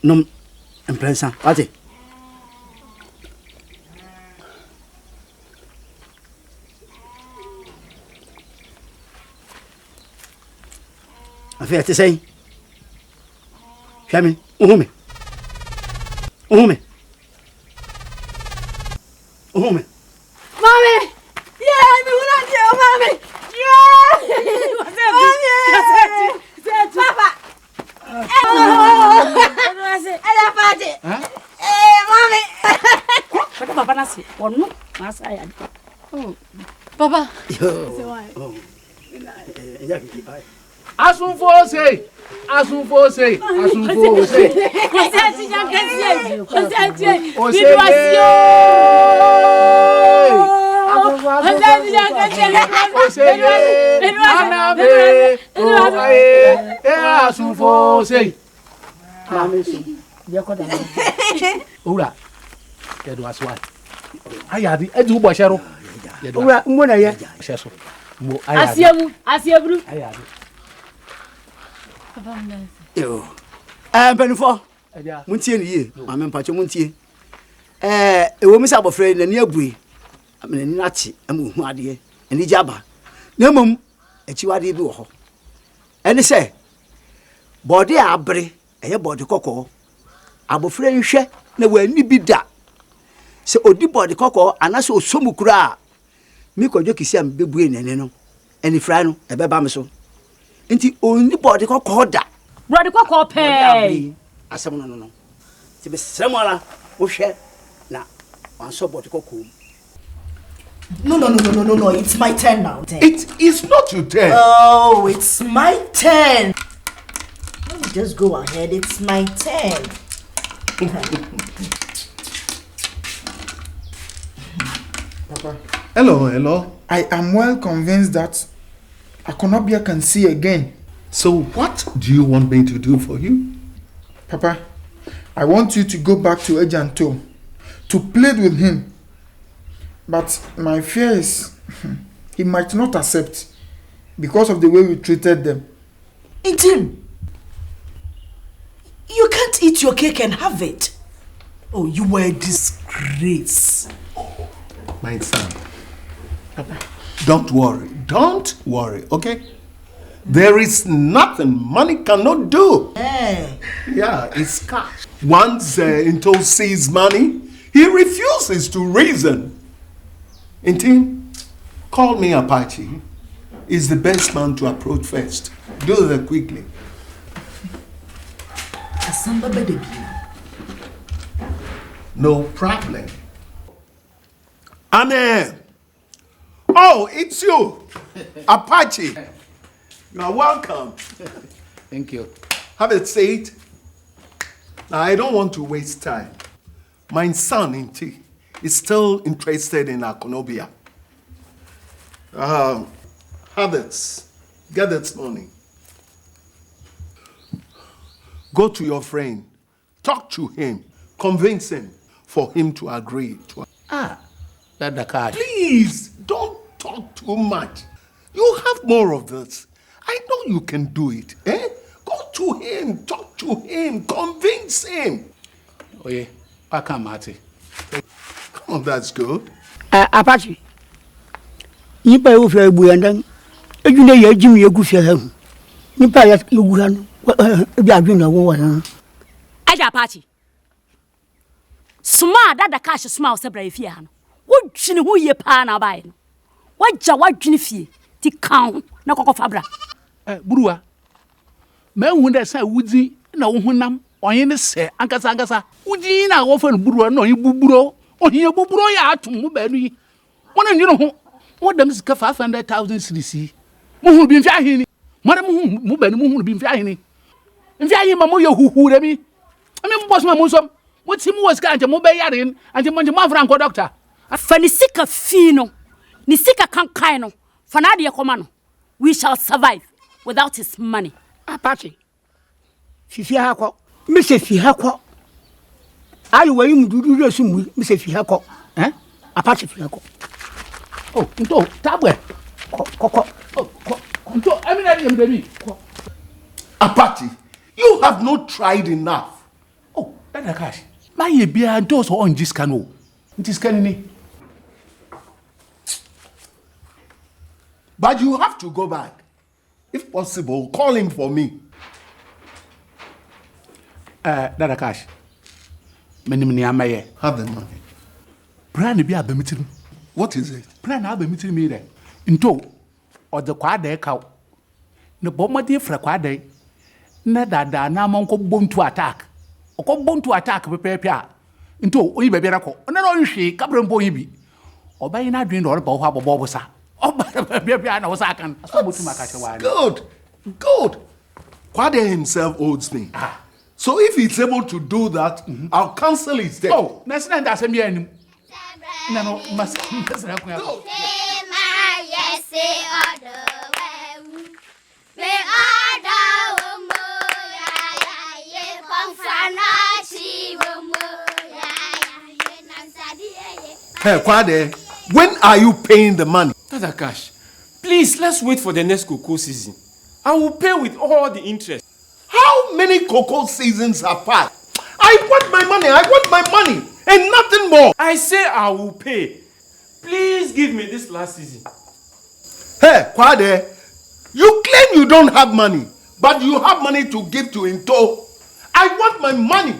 nom imprensa ati afia te sei chame uhume mami yeah mi una dio mami yeah papa Ada party. Mami. Papa papa nasi. Onu masa ya. Papa. Asunfose. Kosati jankesie. Kosati. Asunfose. Ura. Yedo aswa. Ayadi edu bo shero. Ura mbo na ye. Sheso. Mbo ayadi. Asiebru. Ayadi. Yo. Benufo. Muntie ni ye. Mame mpacho muntie. Ewo mi sa bofre na ni abui. Amene ni ati amu hu ade. Eni jaba. Na mom achiwade bi wo ho. Eni se body abre, eye body kokko. Abofre nhwe na wani bi da. Se odi body kokko anase osomu kura. Mi kodwo kisi am bebue nene no. Eni fra no ebeba me so. Nti oni body kokko da. Body kokko pe. Asem no. Ti be semala wo hwe na wan so body kokko. No. It's my turn now. It is not your turn. Oh, it's my turn. Let me just go ahead. It's my turn. Papa. Hello. I am well convinced that Akonobia can see again. So what do you want me to do for you? Papa, I want you to go back to Ejanto to plead with him. But my fear is he might not accept because of the way we treated them. Intim, you can't eat your cake and have it. Oh, you were a disgrace. My son, don't worry, okay? There is nothing money cannot do. Yeah, it's cash. Once Into sees money, he refuses to reason. Intim, call me Apache. Is the best man to approach first. Do that quickly. No problem. Amen. Oh, it's you, Apache. You are welcome. Thank you. Have a seat. Now, I don't want to waste time. My son, Inti, is still interested in Akonobia. Have it. Get this money. Go to your friend. Talk to him. Convince him for him to agree. That's the card. Please, don't talk too much. You have more of this. I know you can do it. Go to him. Talk to him. Convince him. Oh, yeah. I can't, Marty. Come on, that's good. Apache. Nipa yo fe bu yandan. Ejune ye jimi egu fe ha. Nipa ya egu ha no. Ebi adwen na wo wa na. Aja Apache. Suma dada cash suma o sebra efie ha no. Wo dwine ho ye pa na bae no. Waja wadwine fie ti kan na kokko fabra. Buruwa. Me hu de say wudi na wo honam onye ne se ankasa. Wudi na wo fa no buruwa na onye buburo. Onye buburo ya atum mu ba nu yi. Wona ndino ho. Wo dem sika 500,000 cedis. Mo hu bi mfi ahini. Mare mo hu mu ba nu mo hu bi mfi ahini. Mfi ahini ma mo ye huhu de mi. Ami boss ma mo som. Mo ti mo wasika anje mo be yare anje mo afran ko doctor. Afani sika fino. Ni sika kan no. Fana de yakoma no. We shall survive without his money. Apache. Fifi hako. Me se fi hako. Ayi wa yim dudu resu mu me se fi hako. Apache fi hako. Oh, nto tabwe. Koko. Nto eminari emdemi. Apache, you have not tried enough. Oh, that cash. My ye bia nto so on jiskano. Jiskani ni. But you have to go back. If possible, call him for me. Dada cash. Menim ni amaye. Have the money. Plan bi abamitim. What is it? Plan abamitim mi re. Nto o de kwa da ka. Ne bomade fra kwa da. Na dada na monko bontu attack. Okọ bontu attack pepepe a. Nto oyi bebere ko. Na no hwe kabra mpo yi bi. Obayi na adwen do ba ho abobo bosa. Good. Kwade himself owes me. So if he's able to do that, I'll cancel his debt. Oh, that's not that same year. No, must Hey, Kwade, when are you paying the money? Tata Cash, please, let's wait for the next cocoa season. I will pay with all the interest. How many cocoa seasons have passed? I want my money. and nothing more. I say I will pay. Please give me this last season. Hey, Kwade, you claim you don't have money, but you have money to give to Into. I want my money.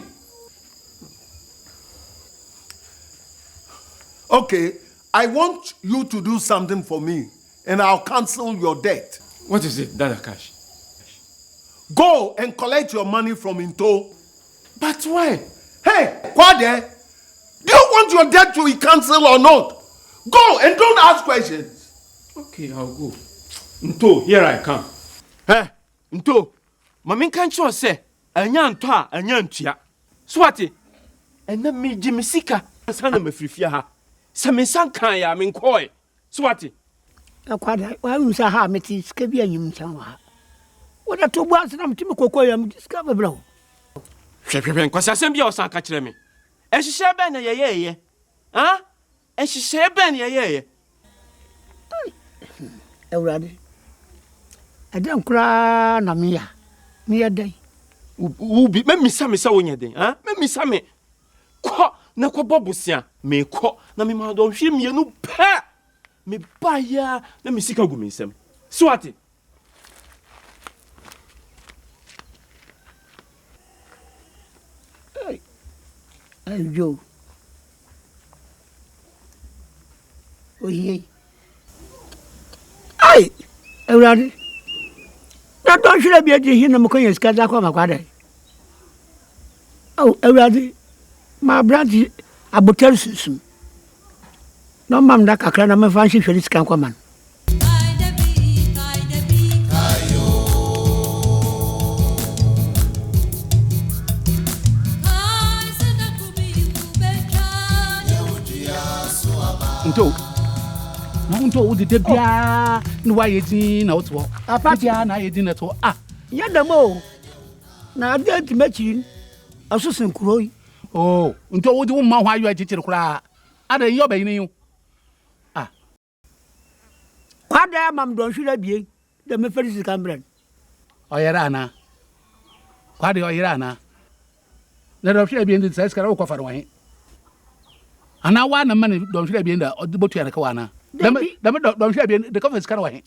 Okay, I want you to do something for me, and I'll cancel your debt. What is it, Dada Cash? Go and collect your money from Into. But why? Hey, Kwade, do you want your debt to be cancelled or not? Go and don't ask questions. Okay, I'll go. Nto, here I come. Eh, Nto, mami can't you say, anya ntoa, anya ntua. Swati, ena mi jimisika, sana me frifia ha. Sa me san kan ya me nkoi. Swati. Akwada, wa unsa ha meti skebi anyum chanwa. Wada to bo asna mtimi kokoi am discover bro. Hwehwehwe nkwasa asem bia osan ka kire me. Ehihye ben na yeyeye. Ha? Ehihye ben yeyeye. Ewrade. Adan kura na miya dai. Ubi me misa wonye den, ha? Me misa me. Ko na ko bobusia, me ko na me ma don hwe mienu pa. Me ba ya na me sika gu me nsem. Swati. Hey Joe. Oye. Ai, Ewrade. Na don hwe bia di hin na mkonya sika za kwa makwada. Oh, Ewrade. Ma brandi abotel susum. No mam da kakra na me fan hwehwe sika kwa man. Nto wo de bia no wa yedin na wo to. Apa bia na yedin na to. Ah, yadamo. Na de timachi asusun kuroi. Oh, nto wo de wo ma ho ayo achichire kura. Ada yo ba yin yu. Ah. Kwada mam don hwira bie. De me ferisi kambran. Oyera na. Kwada oyera na. Na do hwira bie ndi sai skara wo kwafaro wan. Ana wa na mane don hwira bie nda odibotu ya ka wana. Dame don hwira bie de ka fa skara wan.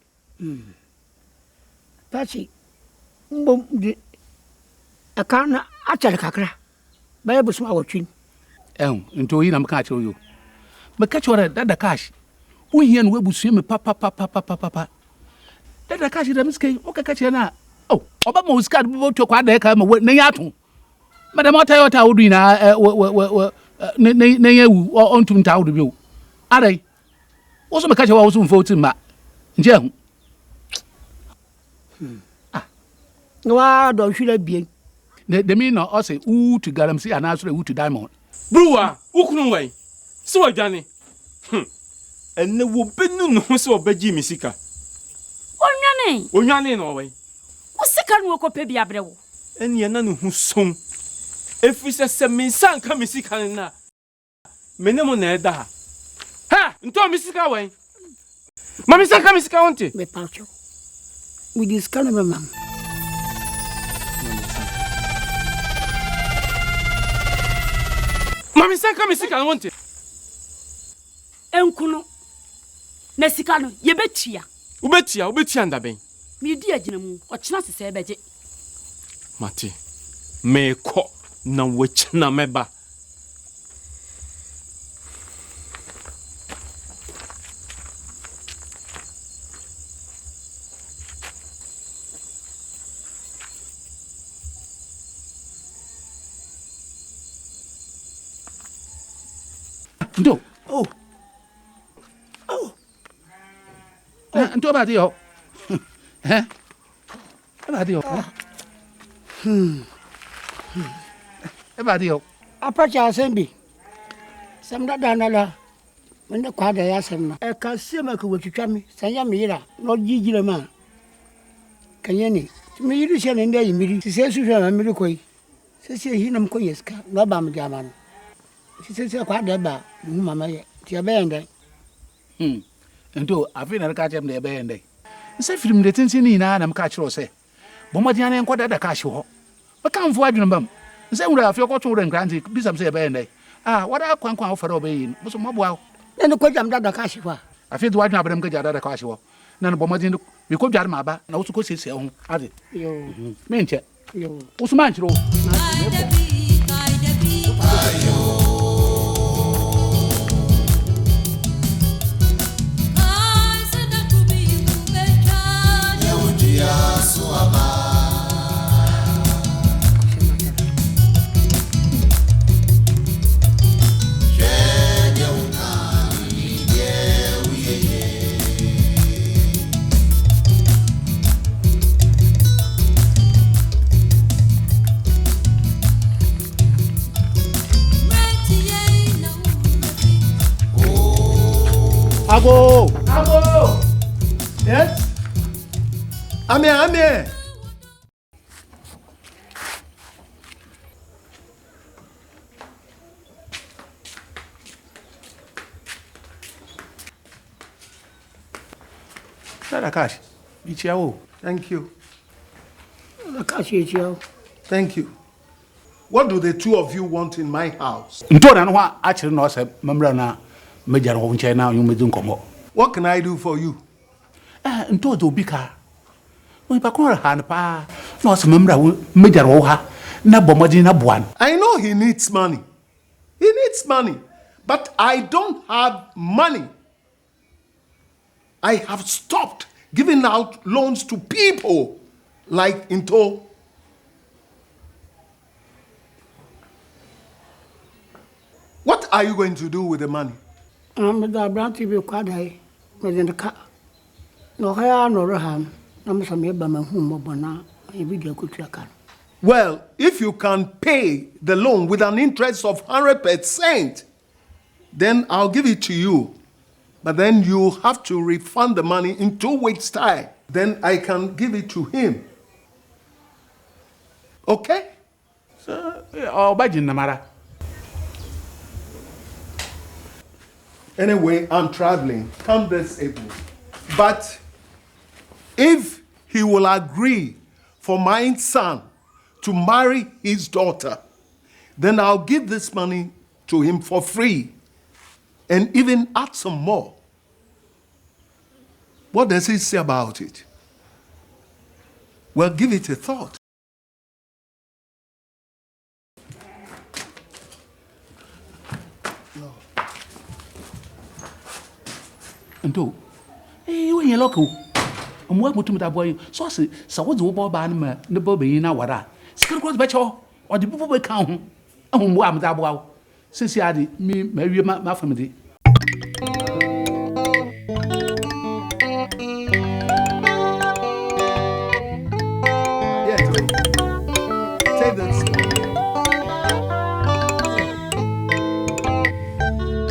Tachi. Mbom de akana achare kakra. Ba yebusu awotwin. Nto yi na mka ache yo. Meka chore Dada Cash. Wo hia no webusu me papa. Dada Cash da miske o ka kache na. Oh, oba mo uska bo to kwa da ka ma na ya to. Madam Otayota wodu na na yewu ontum ta wodu bi. Adai. Wo so meka che wa wo so mfo timma. Nje hu. Wa don hwira bie. The mean no say who to galamsi and answer who to diamond. Brewer, ukunu wai. So adwane. Enne wo benu no so obaji misika. Onwane no wai. Wo sika no kope bia brewo. Enne na no hu som. Efise se mensan ka misika na. Menemo na eda ha. Ha, nto misika wai. Mami saka misika wonte. Me pacho. We discuss me mam. Mami saka misika wonte. Enkuno. Na sika no ye betia. Ubetia ndaben. Mi di agina mu, o kina sese beje. Mate. Me ko na wechina meba. Ndo. Oh. Ndo ba dio. Ba dio. Ba dio. Apacha asembi. Samda danala. Mende kwada ya semna. E ka sema ko wetwitwa me. Sanya me yira. No gigire ma. Kanyeni. Me yiri se ne ndai miri. Sise suhwa ma miri koi. Sise hinam ko yeska. No ba me diamano. Sise kwada ba. Mama ye. Ti abende. Ndo afi na ka chem de abende. Nse film de tinsin ni na mka kiro se. Bomodian enko Dada Cash ho. Ba kan fu adwene bam. Nse wura afi ko to nkranti bisam se abende. Ah, what are Quan for obeying? Was a mobile. Then the question that the cash wa. I feel what I'm going to get cash. None of Bomadino, we could jar my back, and also could say, oh, added. Yo, Menche. What's my roll? Abo! Yes? I'm here. Cash. Thank you. Cash, Thank you. What do the two of you want in my house? Actually, no, sir. Membrana, Major Home China, you may do come. What can I do for you? And to do bika. When Pacora hand pa, no, some Major Oha, Nabomodina Buan. I know he needs money. He needs money. But I don't have money. I have stopped giving out loans to people like Into. What are you going to do with the money? I'm the brand to be quite high within the car. No hair nor ham. I'm some Yabama whom Mobana, a video could track. Well, if you can pay the loan with an interest of 100%, then I'll give it to you. But then you have to refund the money in 2 weeks' time. Then I can give it to him. Okay? So, oh, by Jinamara. Anyway, I'm traveling. Come this April. But if he will agree for my son to marry his daughter, then I'll give this money to him for free and even add some more. What does he say about it? Well, give it a thought. Ndo eh when you local amwa mutum da boy so se sa wo de wo ba na ma ne ba be na wara sikar ko be cho o de bubu be kan ho ahumbu am da bo se si ade mi ma wie ma family Take this.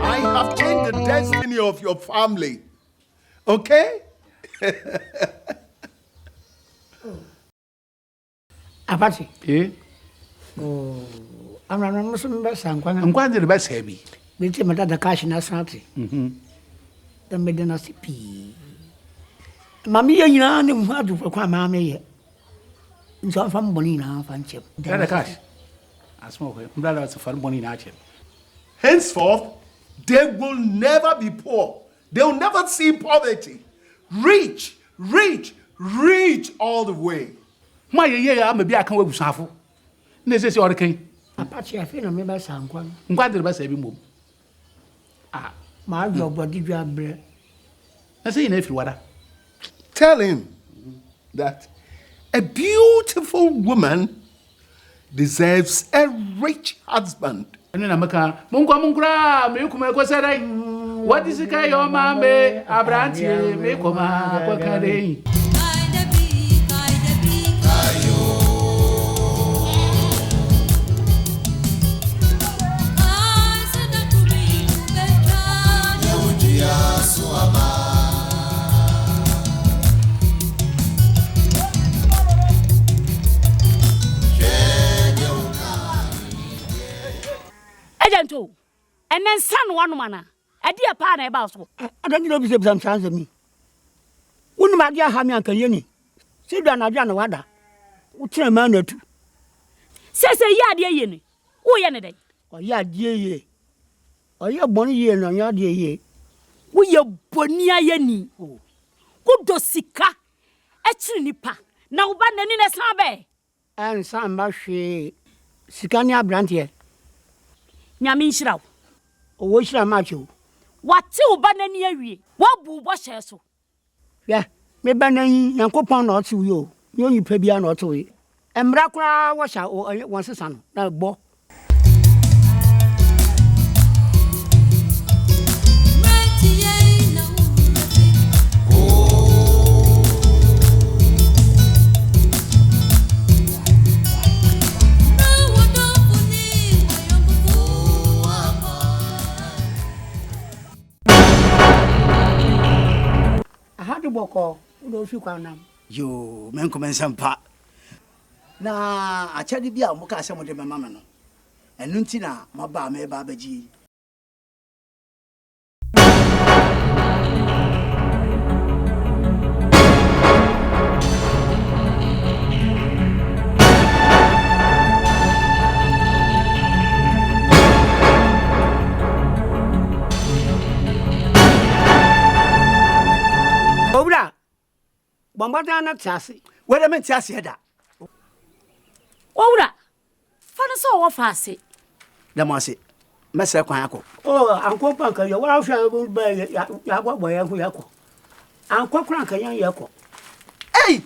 I have changed the destiny of your family. Okay? Apache. Eh? Oh, I'm not Sanquan. I'm going to the best heavy. We take the cash in a santi. The Medina CP. Mammy, you know, how to for mammy. So from Bonina, Fanchip. The cash. I smoke it. That was a fun Bonina. Henceforth, they will never be poor. They will never see poverty. Rich all the way. My yeah, I'm a be I can work with Safu. This is your king. Apache, I feel a member Sanquan. I'm glad the best every move. Ah, my job, what did you have bread? I say, if you water. Tell him that a beautiful woman deserves a rich husband. And then I'm a car. Mungra, Mukumako what is the guy your mamma? Abranti, Mekoma, Quacade. Agent, and then son one man. A dear partner about so. I don't know if you have some chance of me. Wouldn't my dear Hammy and Kayeni? Sit down, Adriana Wada. What's a man or two? Says a yard, ye. Oh, Yanade. Or yard, ye. Oye boni ye no nya de ye. Wo ye boni ayani. Wo do sika. Echi nipa. Na wo ba nani na san be. En san ba hwe. Sika ni abrante. Nyame nhira wo. Owo hira ma cho. Wate wo ba nani awie. Wo bu bo hye so. Yeah, me ba nani Yankopon na otu yo. Yo nipa bia na otu yi. Emra kra wo sha won sesa no na bo. Ahadi boko do fi kwa nam. Yo, men commence pa. Na achadi bia mo ka se mo de mama me no. Enu nti na mo ba me ba baji. Obra. Bombata na tiase. Where men tiase da. Owura. Fa no so wo fa ase. Da mo ase. Mese kwan akọ. Oh, anko panka yo wa hwa ba ya gbo ya ko. Anko kran kan yan ya ko. Hey!